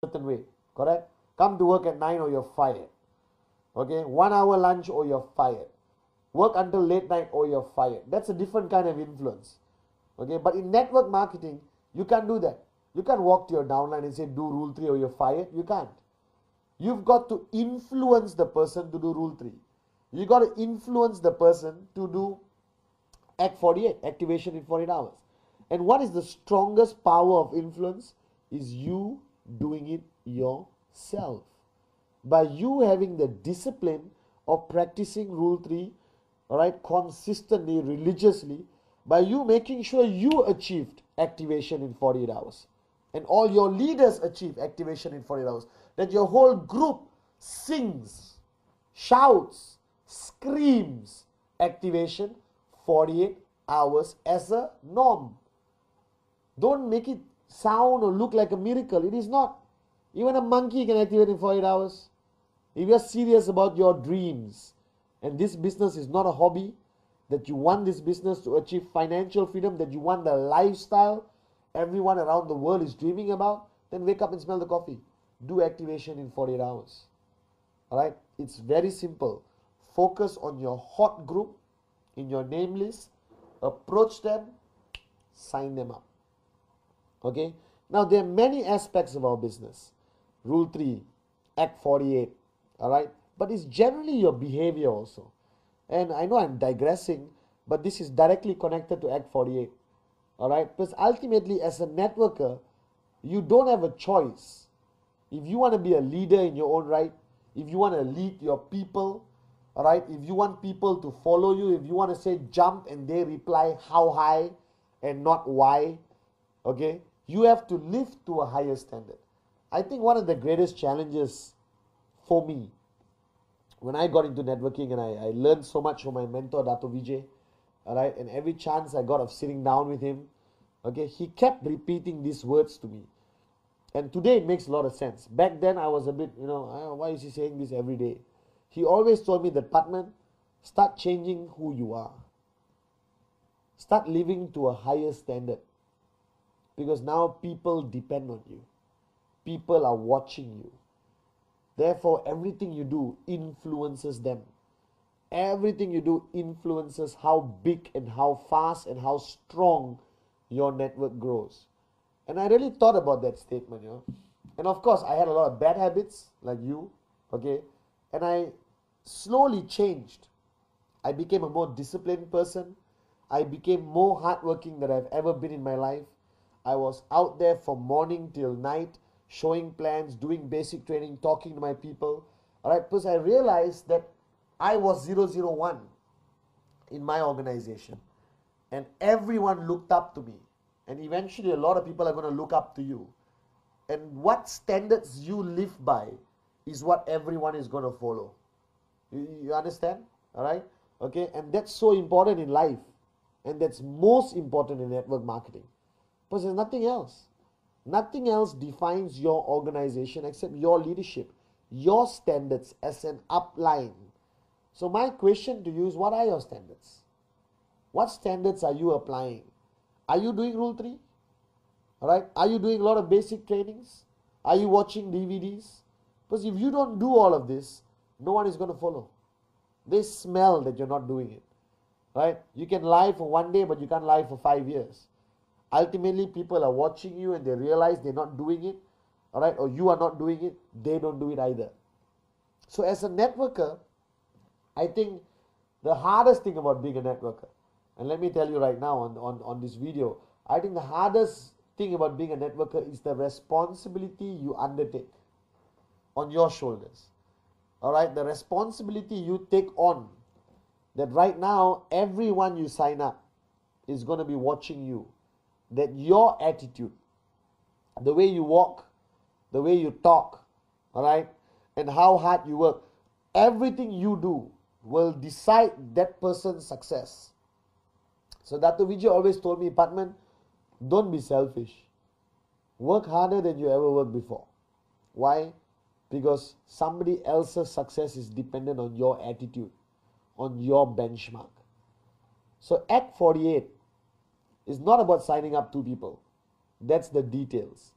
certain way, correct? Come to work at 9 or you're fired. Okay, 1 hour lunch or you're fired. Work until late night or you're fired. That's a different kind of influence. Okay, but in network marketing, you can't do that. You can't walk to your downline and say do rule 3 or you're fired. You can't. You've got to influence the person to do rule 3. You got to influence the person to do Act 48, activation in 48 hours. And what is the strongest power of influence? Is you doing it yourself. By you having the discipline of practicing rule 3, all right, consistently, religiously, by you making sure you achieved activation in 48 hours and all your leaders achieve activation in 48 hours, that your whole group sings, shouts, screams activation 48 hours as a norm. Don't make it sound or look like a miracle. It is not. Even a monkey can activate in 48 hours. If you're serious about your dreams and this business is not a hobby, that you want this business to achieve financial freedom, that you want the lifestyle everyone around the world is dreaming about, then wake up and smell the coffee. Do activation in 48 hours. Alright? It's very simple. Focus on your hot group in your name list. Approach them. Sign them up. Okay? Now, there are many aspects of our business. Rule 3, Act 48. Alright? But it's generally your behavior also. And I know I'm digressing, but this is directly connected to Act 48. Alright? Because ultimately, as a networker, you don't have a choice. If you want to be a leader in your own right, if you want to lead your people, alright, if you want people to follow you, if you want to say jump and they reply how high and not why, okay, you have to live to a higher standard. I think one of the greatest challenges for me when I got into networking, and I learned so much from my mentor, Dato Vijay, alright, and every chance I got of sitting down with him, okay, he kept repeating these words to me. And today it makes a lot of sense. Back then I was a bit, why is he saying this every day? He always told me that, Patman, start changing who you are. Start living to a higher standard. Because now people depend on you. People are watching you. Therefore, everything you do influences them. Everything you do influences how big and how fast and how strong your network grows. And I really thought about that statement, And of course, I had a lot of bad habits, like you, okay? And I slowly changed. I became a more disciplined person. I became more hardworking than I've ever been in my life. I was out there from morning till night, showing plans, doing basic training, talking to my people. Alright, because I realized that I was 001 in my organization. And everyone looked up to me. And eventually a lot of people are going to look up to you. And what standards you live by is what everyone is going to follow. You understand? Alright? Okay? And that's so important in life. And that's most important in network marketing. Because there's nothing else. Nothing else defines your organization except your leadership. Your standards as an upline. So my question to you is, what are your standards? What standards are you applying? Are you doing Rule 3? Alright? Are you doing a lot of basic trainings? Are you watching DVDs? Because if you don't do all of this, no one is going to follow. They smell that you're not doing it. Right? You can lie for one day, but you can't lie for 5 years. Ultimately, people are watching you and they realize they're not doing it. Alright? Or you are not doing it. They don't do it either. So as a networker, I think the hardest thing about being a networker, and let me tell you right now on this video, I think the hardest thing about being a networker is the responsibility you undertake on your shoulders. Alright, the responsibility you take on, that right now everyone you sign up is going to be watching you. That your attitude, the way you walk, the way you talk, alright, and how hard you work, everything you do will decide that person's success. So Dato Vijay always told me, Patman, don't be selfish. Work harder than you ever worked before. Why? Because somebody else's success is dependent on your attitude, on your benchmark. So Act 48 is not about signing up 2 people. That's the details.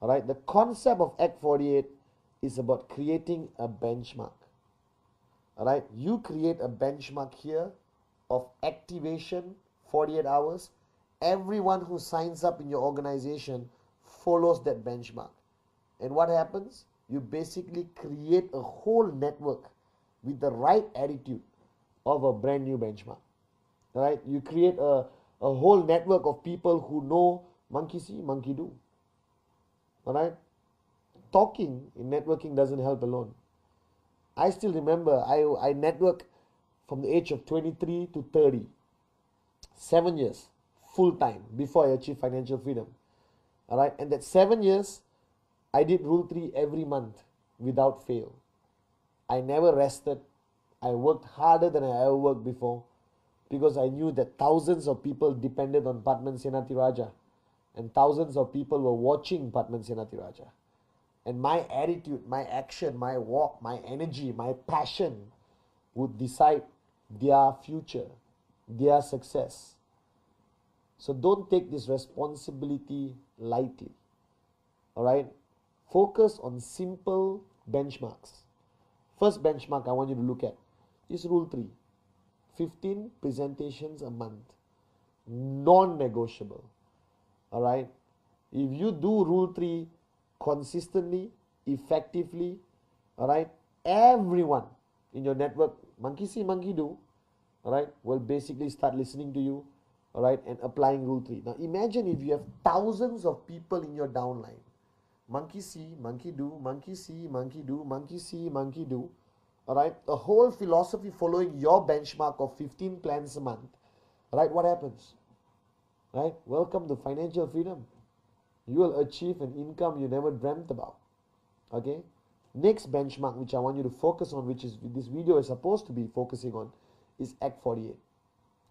All right, the concept of Act 48 is about creating a benchmark. All right, you create a benchmark here of activation 48 hours. Everyone who signs up in your organization follows that benchmark. And what happens? You basically create a whole network with the right attitude of a brand new benchmark. All right, you create a whole network of people who know monkey see, monkey do. All right, talking in networking doesn't help alone. I still remember I network from the age of 23 to 30, 7 years full time before I achieved financial freedom. All right, and that 7 years I did Rule 3 every month without fail. I never rested. I worked harder than I ever worked before because I knew that thousands of people depended on Padman Senati Raja and thousands of people were watching Padman Senati Raja. And my attitude, my action, my walk, my energy, my passion would decide their future, their success. So don't take this responsibility lightly. All right? Focus on simple benchmarks. First benchmark I want you to look at is Rule 3. 15 presentations a month. Non-negotiable. All right? If you do Rule 3 consistently, effectively, all right, everyone in your network, monkey see, monkey do, all right, will basically start listening to you, all right, and applying Rule 3. Now imagine if you have thousands of people in your downline. Monkey see, monkey do, monkey see, monkey do, monkey see, monkey do. All right, a whole philosophy following your benchmark of 15 plans a month. All right, what happens? Right, welcome to financial freedom. You will achieve an income you never dreamt about. Okay, next benchmark which I want you to focus on, which is this video is supposed to be focusing on, is Act 48.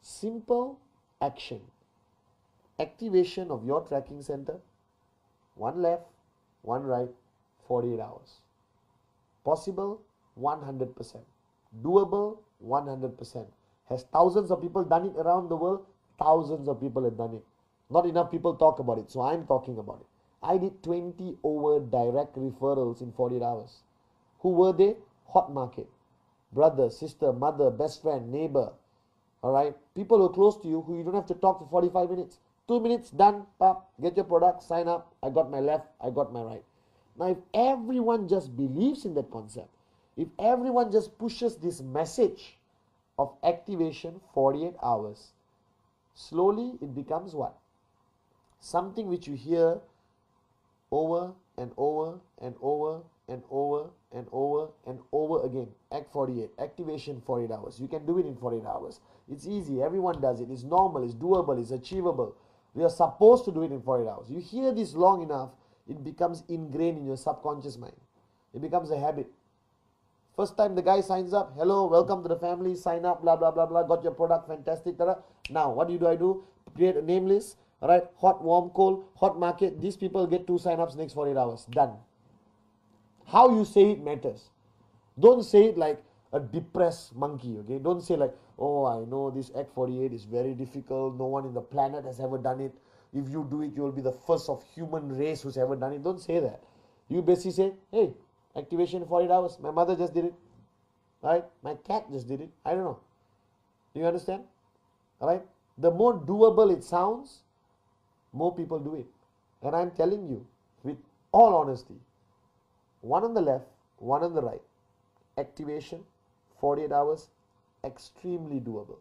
Simple action. Activation of your tracking center. One left, one right, 48 hours. Possible, 100%. Doable, 100%. Has thousands of people done it around the world? Thousands of people have done it. Not enough people talk about it, so I'm talking about it. I did 20 over direct referrals in 48 hours. Who were they? Hot market. Brother, sister, mother, best friend, neighbor. Alright? People who are close to you who you don't have to talk for 45 minutes. 2 minutes, done, pop, get your product, sign up. I got my left, I got my right. Now if everyone just believes in that concept, if everyone just pushes this message of activation 48 hours, slowly it becomes what? Something which you hear over and over and over and over and over and over again. Act 48, activation 48 hours. You can do it in 48 hours. It's easy, everyone does it. It's normal, it's doable, it's achievable. We are supposed to do it in 48 hours. You hear this long enough, it becomes ingrained in your subconscious mind. It becomes a habit. First time the guy signs up, hello, welcome to the family, sign up, blah, blah, blah, blah, got your product, fantastic. Tada. Now, what do? I do? Create a name list, all right, hot, warm, cold, hot market. These people get 2 sign-ups next 48 hours. Done. How you say it matters. Don't say it like a depressed monkey, okay? Don't say like, oh, I know this Act 48 is very difficult. No one in the planet has ever done it. If you do it, you will be the first of human race who's ever done it. Don't say that. You basically say, hey, activation 48 hours. My mother just did it. Right? My cat just did it. I don't know. Do you understand? Alright? The more doable it sounds, more people do it. And I'm telling you, with all honesty, one on the left, one on the right. Activation, 48 hours, extremely doable.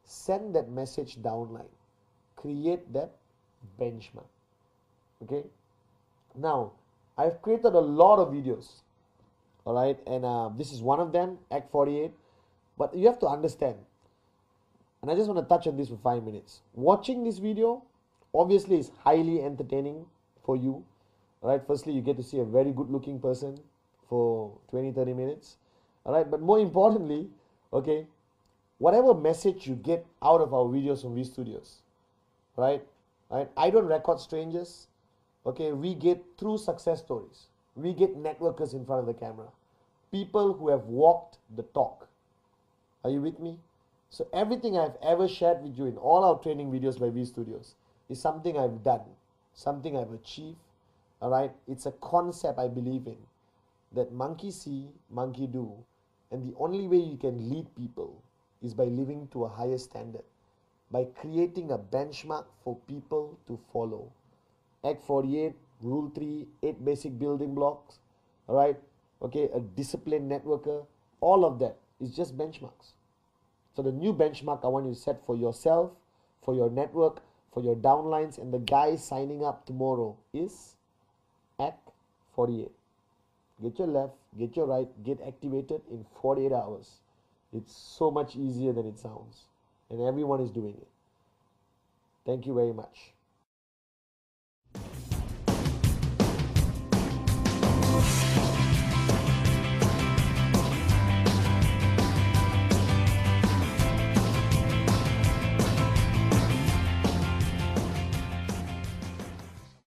Send that message downline. Create that benchmark. Okay? Now, I've created a lot of videos. Alright, and this is one of them, Act 48. But you have to understand, and I just want to touch on this for 5 minutes. Watching this video, obviously, is highly entertaining for you. Alright, firstly, you get to see a very good looking person for 20-30 minutes. Alright, but more importantly, okay, whatever message you get out of our videos from V Studios, right? I don't record strangers. Okay, we get true success stories. We get networkers in front of the camera. People who have walked the talk. Are you with me? So everything I've ever shared with you in all our training videos by V Studios is something I've done, something I've achieved, All right, it's a concept I believe in, that monkey see, monkey do, and the only way you can lead people is by living to a higher standard, by creating a benchmark for people to follow. Act 48, Rule 3, 8 basic building blocks, all right, okay, a disciplined networker, all of that is just benchmarks. So the new benchmark I want you to set for yourself, for your network, for your downlines, and the guys signing up tomorrow is Act 48. Get your left, get your right, get activated in 48 hours. It's so much easier than it sounds, and everyone is doing it. Thank you very much.